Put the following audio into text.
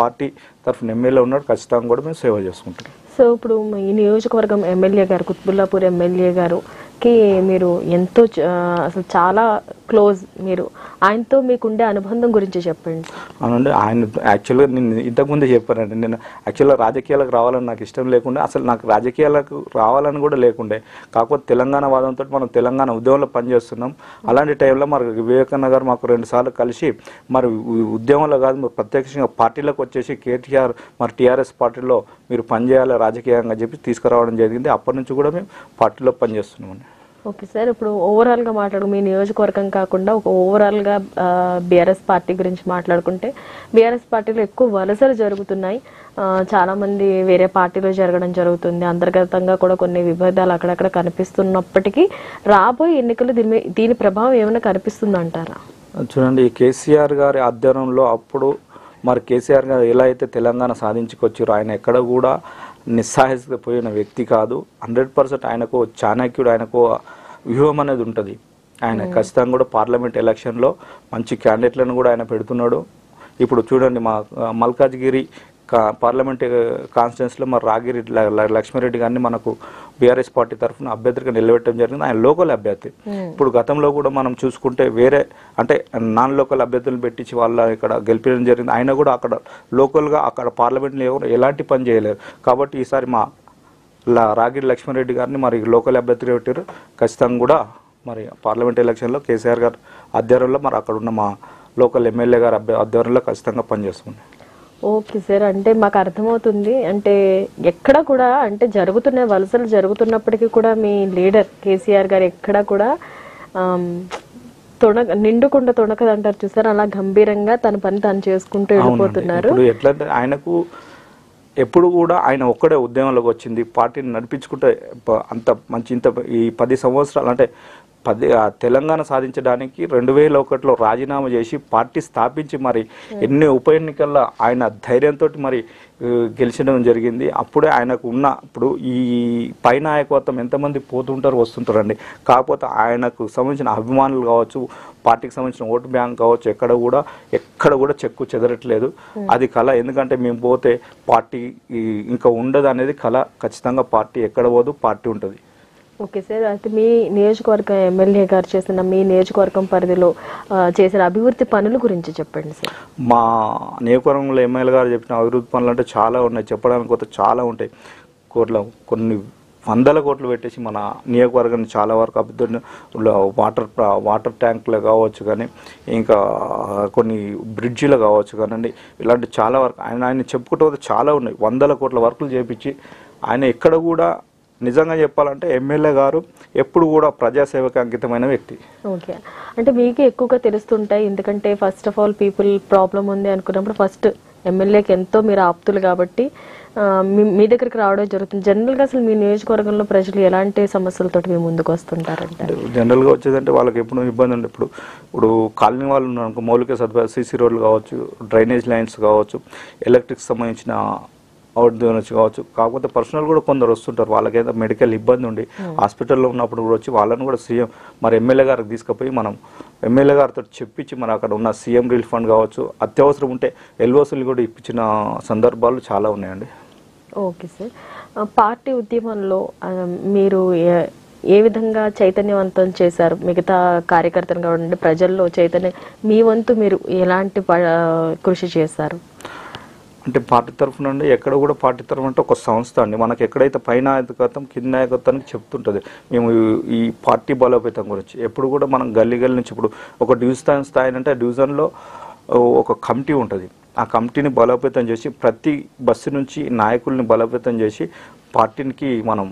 Party తరఫున MLA ఉన్నాడు, ఖచ్చితంగా కూడా మేము సేవ చేసుకుంటాం. సో ఇప్పుడు ఈ నియోజకవర్గం ఎమ్మెల్యే గారు, కుత్బుల్లాపూర్ ఎమ్మెల్యే గారుకి మీరు ఎంతో అసలు చాలా క్లోజ్, మీరు ఆయనతో మీకుండే అనుబంధం గురించి చెప్పండి. అవునండి, ఆయన యాక్చువల్గా నేను ఇంతకుముందే చెప్పానండి, నేను యాక్చువల్గా రాజకీయాలకు రావాలని నాకు ఇష్టం లేకుండే, అసలు నాకు రాజకీయాలకు రావాలని కూడా లేకుండే. కాకపోతే తెలంగాణ వాదంతో మనం తెలంగాణ ఉద్యమంలో పనిచేస్తున్నాం. అలాంటి టైంలో మరి వివేకానంద గారు మాకు 2 సార్లు కలిసి మరి ఉద్యమంలో కాదు మరి ప్రత్యక్షంగా పార్టీలకు వచ్చేసి కేటీఆర్ మరి టీఆర్ఎస్ పార్టీలో మీరు పనిచేయాలి రాజకీయంగా చెప్పి తీసుకురావడం జరిగింది. అప్పటి నుంచి కూడా మేము పార్టీలో పనిచేస్తున్నామండి. ఓకే సార్, ఇప్పుడు ఓవరాల్గా మాట్లాడు, మీ నియోజకవర్గం కాకుండా ఒక ఓవరాల్గా బీఆర్ఎస్ పార్టీ గురించి మాట్లాడుకుంటే బీఆర్ఎస్ పార్టీలో ఎక్కువ వలసలు జరుగుతున్నాయి. చాలామంది వేరే పార్టీలో జరగడం జరుగుతుంది. అంతర్గతంగా కూడా కొన్ని విభేదాలు అక్కడక్కడ కనిపిస్తున్నప్పటికీ రాబోయే ఎన్నికలు దీని ప్రభావం ఏమైనా కనిపిస్తుందంటారా? చూడండి, కేసీఆర్ గారి ఆధ్వర్యంలో అప్పుడు మరి కేసీఆర్ గారు ఎలా అయితే తెలంగాణ సాధించుకొచ్చారో ఆయన ఎక్కడ కూడా నిస్సహాయపోయిన వ్యక్తి కాదు. 100% ఆయనకు చాణక్యుడు, ఆయనకు వ్యూహం అనేది ఉంటుంది. ఆయన ఖచ్చితంగా కూడా పార్లమెంట్ ఎలక్షన్లో మంచి క్యాండిడేట్లను కూడా ఆయన పెడుతున్నాడు. ఇప్పుడు చూడండి, మా మల్కాజ్గిరి పార్లమెంట్ కాన్స్టిట్యున్సీలో మరి రాగిరి లక్ష్మారెడ్డి గారిని మనకు బీఆర్ఎస్ పార్టీ తరఫున అభ్యర్థిగా నిలబెట్టడం జరిగింది. ఆయన లోకల్ అభ్యర్థి. ఇప్పుడు గతంలో కూడా మనం చూసుకుంటే వేరే అంటే నాన్ లోకల్ అభ్యర్థులను పెట్టించి వాళ్ళ ఇక్కడ గెలిపించడం జరిగింది. ఆయన కూడా అక్కడ లోకల్గా అక్కడ పార్లమెంట్లో ఎలాంటి పని చేయలేరు. కాబట్టి ఈసారి మా రాగిరి లక్ష్మారెడ్డి గారిని మరి లోకల్ అభ్యర్థిగా పెట్టారు. ఖచ్చితంగా కూడా మరి పార్లమెంట్ ఎలక్షన్లో కేసీఆర్ గారు ఆధ్వర్యంలో మరి అక్కడ ఉన్న మా లోకల్ ఎమ్మెల్యే గారు ఆధ్వర్యంలో ఖచ్చితంగా పనిచేస్తుంది. ఓకే సార్, అంటే మాకు అర్థమవుతుంది. అంటే ఎక్కడ కూడా అంటే వలసలు జరుగుతున్నప్పటికీ కూడా మీ లీడర్ కేసీఆర్ గారు ఎక్కడ కూడా నిండుకుండా తొణకదు అంటారు చూసారు, అలా గంభీరంగా తన పని తాను చేసుకుంటూ వెళ్ళిపోతున్నారు. ఎట్లా ఆయనకు ఎప్పుడు కూడా ఆయన ఒక్కడే ఉద్యమంలోకి వచ్చింది, పార్టీని నడిపించుకుంటే అంత మంచి ఇంత ఈ 10 సంవత్సరాలు అంటే తెలంగాణ సాధించడానికి 2001లో రాజీనామా చేసి పార్టీ స్థాపించి మరి ఎన్ని ఉప ఎన్నికల్లో ఆయన ధైర్యంతో మరి గెలిచడం జరిగింది. అప్పుడే ఆయనకు ఉన్న ఇప్పుడు ఈ పై నాయకత్వం ఎంతమంది పోతుంటారు వస్తుంటారండి. కాకపోతే ఆయనకు సంబంధించిన అభిమానులు కావచ్చు, పార్టీకి సంబంధించిన ఓటు బ్యాంక్ కావచ్చు, ఎక్కడ కూడా చెక్కు చెదరట్లేదు. అది కళ. ఎందుకంటే మేము పోతే పార్టీ ఇంకా ఉండదు అనేది కళ. ఖచ్చితంగా పార్టీ ఎక్కడ పోదు, పార్టీ ఉంటుంది. ఓకే సార్, అయితే మీ నియోజకవర్గ ఎమ్మెల్యే గారు చేసిన మీ నియోజకవర్గం పరిధిలో చేసిన అభివృద్ధి పనుల గురించి చెప్పండి సార్. మా నియోజకవర్గంలో ఎమ్మెల్యే గారు చెప్పిన అభివృద్ధి పనులు అంటే చాలా ఉన్నాయి, చెప్పడానికి కొత్త చాలా ఉంటాయి. కొన్ని 100 కోట్లు పెట్టేసి మన నియోజకవర్గాన్ని చాలా వరకు అభివృద్ధి, వాటర్ ట్యాంకులు కావచ్చు కానీ ఇంకా కొన్ని బ్రిడ్జిలు కావచ్చు కానండి, ఇలాంటి చాలా వరకు ఆయన చెప్పుకుంటూ చాలా ఉన్నాయి. 100 కోట్ల వర్కులు చేపించి ఆయన ఎక్కడ కూడా నిజంగా చెప్పాలంటే ఎమ్మెల్యే గారు ఎప్పుడు కూడా ప్రజాసేవకు అంకితమైన వ్యక్తి. ఓకే, అంటే మీకు ఎక్కువగా తెలుస్తుంటాయి. ఎందుకంటే first of all people problem ఉంది అనుకున్నప్పుడు ఫస్ట్ ఎమ్మెల్యేకి ఎంతో మీరు ఆప్తులు కాబట్టి మీ దగ్గరికి రావడం జరుగుతుంది. జనరల్గా అసలు మీ నియోజకవర్గంలో ప్రజలు ఎలాంటి సమస్యలతో మీ ముందుకు వస్తుంటారంటే? జనరల్గా వచ్చేదంటే వాళ్ళకి ఎప్పుడు ఇబ్బంది ఉంది. ఇప్పుడు కాలనీ వాళ్ళు ఉన్నారు, మౌలిక సదుపాయాలు, సీసీ రోడ్లు కావచ్చు, డ్రైనేజ్ లైన్స్ కావచ్చు, ఎలక్ట్రిక్ సంబంధించిన అవుట్ కావచ్చు. కాకపోతే పర్సనల్ కూడా కొందరు వస్తుంటారు, వాళ్ళకైతే మెడికల్ ఇబ్బంది ఉండి హాస్పిటల్లో ఉన్నప్పుడు కూడా వచ్చి వాళ్ళని కూడా సీఎం మరి ఎమ్మెల్యే గారికి తీసుకుపోయి మనం ఎమ్మెల్యే గారితో చెప్పించి మన అక్కడ ఉన్న సీఎం రిలీఫ్ ఫండ్ కావచ్చు, అత్యవసరం ఉంటే ఎల్ఓసీలు కూడా ఇప్పించిన సందర్భాలు చాలా ఉన్నాయండి. ఓకే సార్, పార్టీ ఉద్యమంలో మీరు ఏ విధంగా చైతన్యవంతం చేశారు మిగతా కార్యకర్తలు కావండి, ప్రజల్లో చైతన్యం మీ వంతు మీరు ఎలాంటి కృషి చేశారు? అంటే పార్టీ తరఫున అండి, ఎక్కడ కూడా పార్టీ తరఫున అంటే ఒక సంస్థ అండి, మనకు ఎక్కడైతే పై నాయకత్వం కింద నాయకత్వానికి చెప్తుంటుంది మేము ఈ పార్టీ బలోపేతం గురించి. ఎప్పుడు కూడా మనం గల్లీ నుంచి ఇప్పుడు ఒక డివిజన్ స్థాయి అంటే డివిజన్లో ఒక కమిటీ ఉంటుంది. ఆ కమిటీని బలోపేతం చేసి ప్రతి బస్సు నుంచి నాయకుల్ని బలోపేతం చేసి పార్టీకి మనం